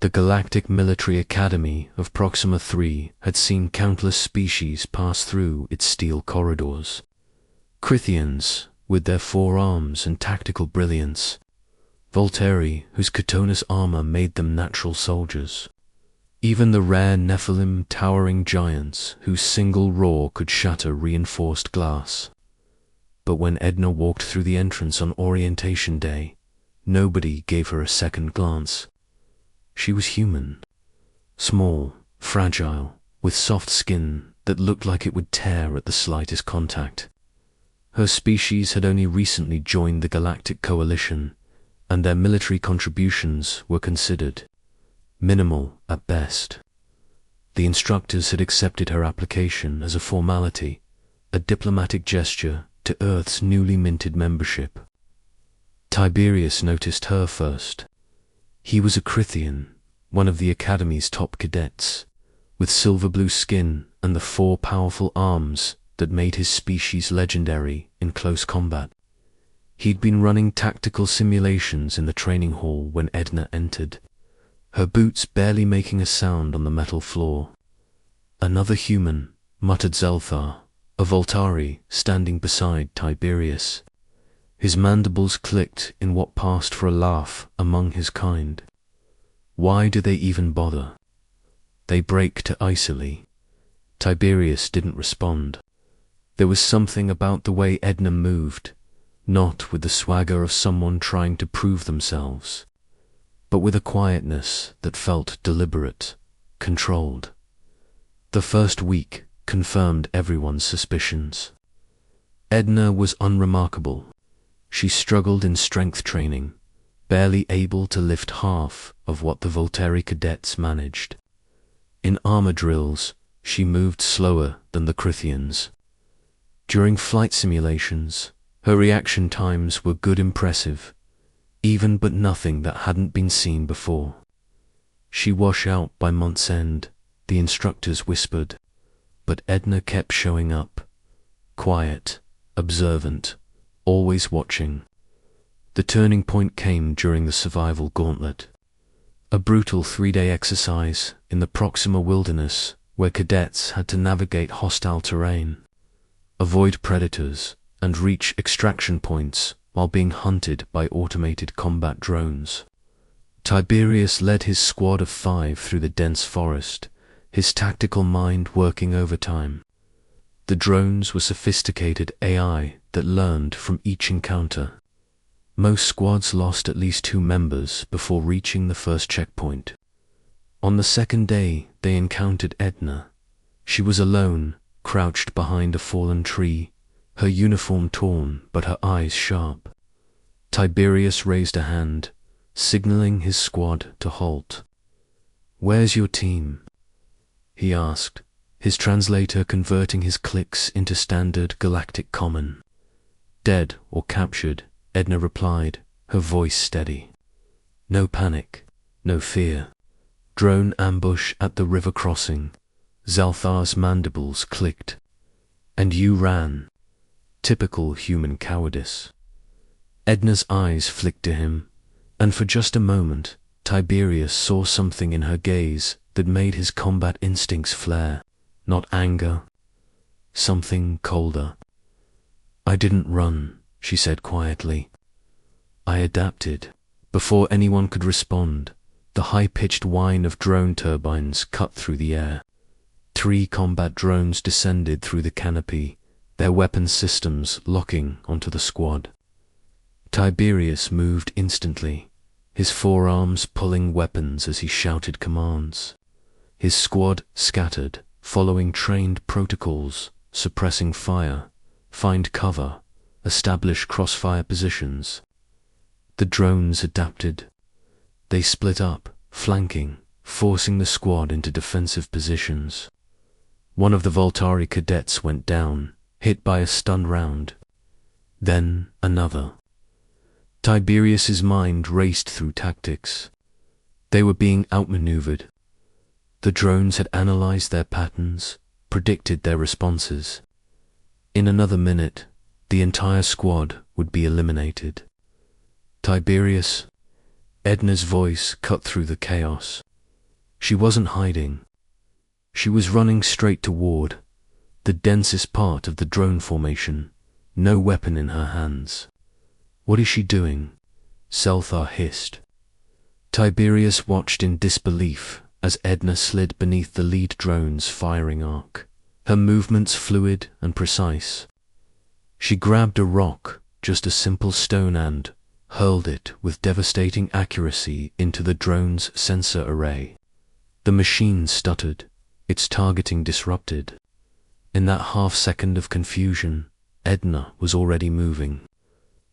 The Galactic Military Academy of Proxima 3 had seen countless species pass through its steel corridors. Crythians, with their forearms and tactical brilliance. Volteri, whose Cotonus armor made them natural soldiers. Even the rare Nephilim towering giants whose single roar could shatter reinforced glass. But when Edna walked through the entrance on orientation day, nobody gave her a second glance. She was human. Small, fragile, with soft skin that looked like it would tear at the slightest contact. Her species had only recently joined the Galactic Coalition, and their military contributions were considered minimal at best. The instructors had accepted her application as a formality, a diplomatic gesture to Earth's newly minted membership. Tiberius noticed her first. He was a Crythian, one of the Academy's top cadets, with silver-blue skin and the 4 powerful arms that made his species legendary in close combat. He'd been running tactical simulations in the training hall when Edna entered, her boots barely making a sound on the metal floor. "Another human," muttered Zelthar, a Voltari standing beside Tiberius. His mandibles clicked in what passed for a laugh among his kind. Why do they even bother? They break to Isoli. Tiberius didn't respond. There was something about the way Edna moved, not with the swagger of someone trying to prove themselves, but with a quietness that felt deliberate, controlled. The first week confirmed everyone's suspicions. Edna was unremarkable. She struggled in strength training, barely able to lift half of what the Volteri cadets managed. In armor drills, she moved slower than the Crythians. During flight simulations, her reaction times were good impressive, even but nothing that hadn't been seen before. She wash out by month's end, the instructors whispered, but Edna kept showing up, quiet, observant, always watching. The turning point came during the survival gauntlet, a brutal 3-day exercise in the Proxima wilderness where cadets had to navigate hostile terrain, avoid predators, and reach extraction points while being hunted by automated combat drones. Tiberius led his squad of 5 through the dense forest, his tactical mind working overtime. The drones were sophisticated AI that learned from each encounter. Most squads lost at least 2 members before reaching the first checkpoint. On the second day, they encountered Edna. She was alone, crouched behind a fallen tree, her uniform torn but her eyes sharp. Tiberius raised a hand, signaling his squad to halt. "Where's your team?" he asked, his translator converting his clicks into standard galactic common. "Dead or captured," Edna replied, her voice steady. "No panic, no fear. Drone ambush at the river crossing." Zalthar's mandibles clicked. "And you ran." Typical human cowardice. Edna's eyes flicked to him, and for just a moment, Tiberius saw something in her gaze that made his combat instincts flare. Not anger, something colder. "I didn't run," she said quietly. "I adapted." Before anyone could respond, the high-pitched whine of drone turbines cut through the air. 3 combat drones descended through the canopy, their weapon systems locking onto the squad. Tiberius moved instantly, his forearms pulling weapons as he shouted commands. His squad scattered, following trained protocols, suppressing fire, find cover, establish crossfire positions. The drones adapted. They split up, flanking, forcing the squad into defensive positions. One of the Voltari cadets went down, hit by a stun round. Then another. Tiberius's mind raced through tactics. They were being outmaneuvered. The drones had analyzed their patterns, predicted their responses. In another minute, the entire squad would be eliminated. "Tiberius," Edna's voice cut through the chaos. She wasn't hiding. She was running straight toward the densest part of the drone formation, no weapon in her hands. "What is she doing?" Zelthar hissed. Tiberius watched in disbelief as Edna slid beneath the lead drone's firing arc, her movements fluid and precise. She grabbed a rock, just a simple stone, and hurled it with devastating accuracy into the drone's sensor array. The machine stuttered, its targeting disrupted. In that half-second of confusion, Edna was already moving.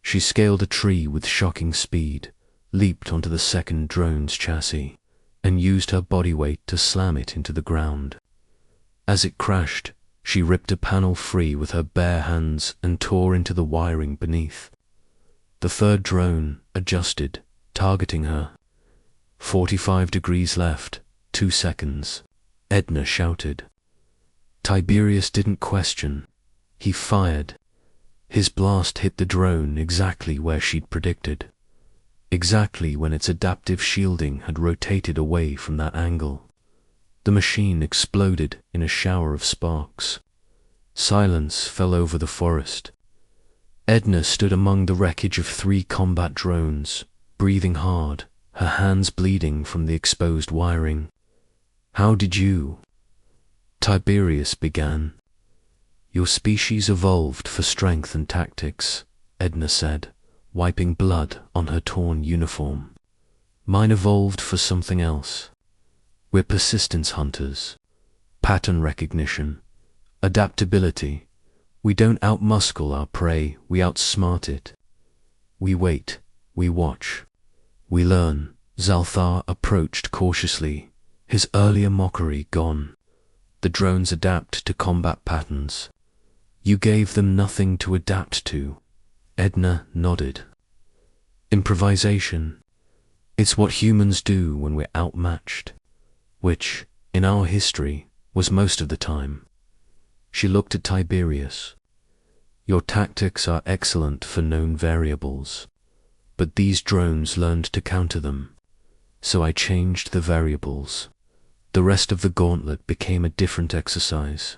She scaled a tree with shocking speed, leaped onto the second drone's chassis, and used her body weight to slam it into the ground. As it crashed, she ripped a panel free with her bare hands and tore into the wiring beneath. The third drone adjusted, targeting her. 45 degrees left, 2 seconds, Edna shouted. Tiberius didn't question. He fired. His blast hit the drone exactly where she'd predicted. Exactly when its adaptive shielding had rotated away from that angle. The machine exploded in a shower of sparks. Silence fell over the forest. Edna stood among the wreckage of 3 combat drones, breathing hard, her hands bleeding from the exposed wiring. "How did you?" Tiberius began. "Your species evolved for strength and tactics," Edna said, wiping blood on her torn uniform. "Mine evolved for something else. We're persistence hunters, pattern recognition, adaptability. We don't outmuscle our prey, we outsmart it. We wait, we watch, we learn." Zelthar approached cautiously, his earlier mockery gone. "The drones adapt to combat patterns. You gave them nothing to adapt to." Edna nodded. "Improvisation. It's what humans do when we're outmatched. Which, in our history, was most of the time." She looked at Tiberius. "Your tactics are excellent for known variables, but these drones learned to counter them. So I changed the variables. The rest of the gauntlet became a different exercise."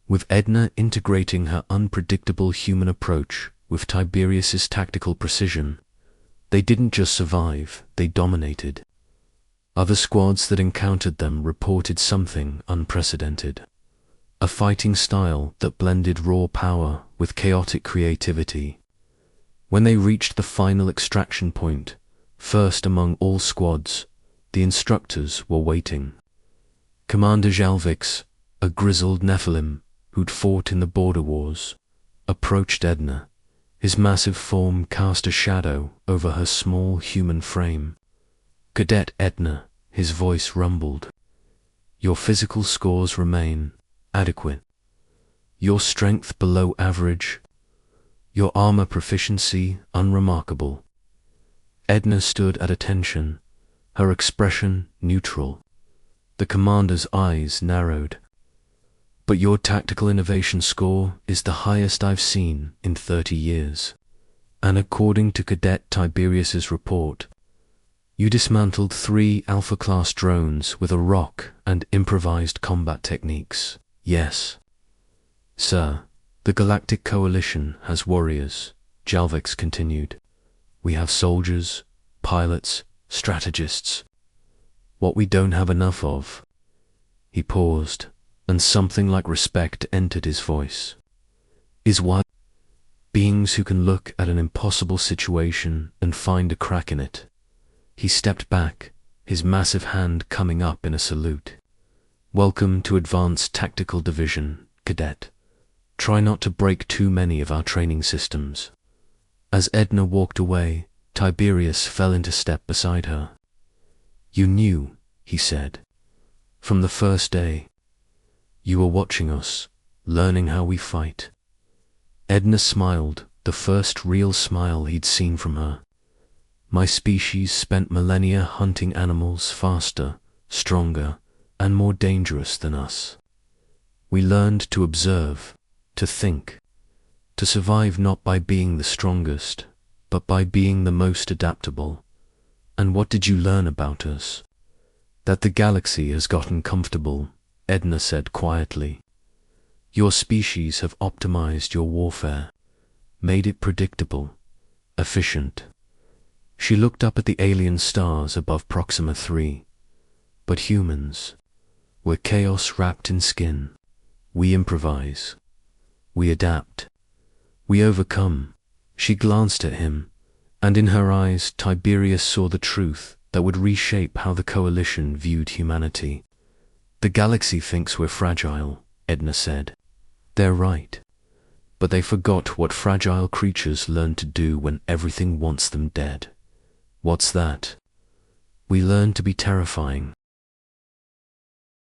With Edna integrating her unpredictable human approach with Tiberius's tactical precision, they didn't just survive, they dominated. Other squads that encountered them reported something unprecedented. A fighting style that blended raw power with chaotic creativity. When they reached the final extraction point, first among all squads, the instructors were waiting. Commander Jalvix, a grizzled Nephilim who'd fought in the border wars, approached Edna. His massive form cast a shadow over her small human frame. "Cadet Edna," his voice rumbled. "Your physical scores remain adequate. Your strength below average. Your armor proficiency unremarkable." Edna stood at attention, her expression neutral. The commander's eyes narrowed. "But your tactical innovation score is the highest I've seen in 30 years. And according to Cadet Tiberius's report, you dismantled 3 Alpha-class drones with a rock and improvised combat techniques. Yes." "Sir, the Galactic Coalition has warriors," Jalvix continued. "We have soldiers, pilots, strategists. What we don't have enough of." He paused, and something like respect entered his voice. "Is what? Beings who can look at an impossible situation and find a crack in it." He stepped back, his massive hand coming up in a salute. "Welcome to Advanced Tactical Division, Cadet. Try not to break too many of our training systems." As Edna walked away, Tiberius fell into step beside her. "You knew," he said, "from the first day. You were watching us, learning how we fight." Edna smiled, the first real smile he'd seen from her. "My species spent millennia hunting animals faster, stronger, and more dangerous than us. We learned to observe, to think, to survive not by being the strongest, but by being the most adaptable. And what did you learn about us? That the galaxy has gotten comfortable, Edna said quietly. Your species have optimized your warfare, made it predictable, efficient. She looked up at the alien stars above Proxima 3. But humans, we're chaos wrapped in skin. We improvise. We adapt. We overcome. She glanced at him, and in her eyes Tiberius saw the truth that would reshape how the coalition viewed humanity. The galaxy thinks we're fragile, Edna said. They're right. But they forgot what fragile creatures learn to do when everything wants them dead. What's that? We learn to be terrifying.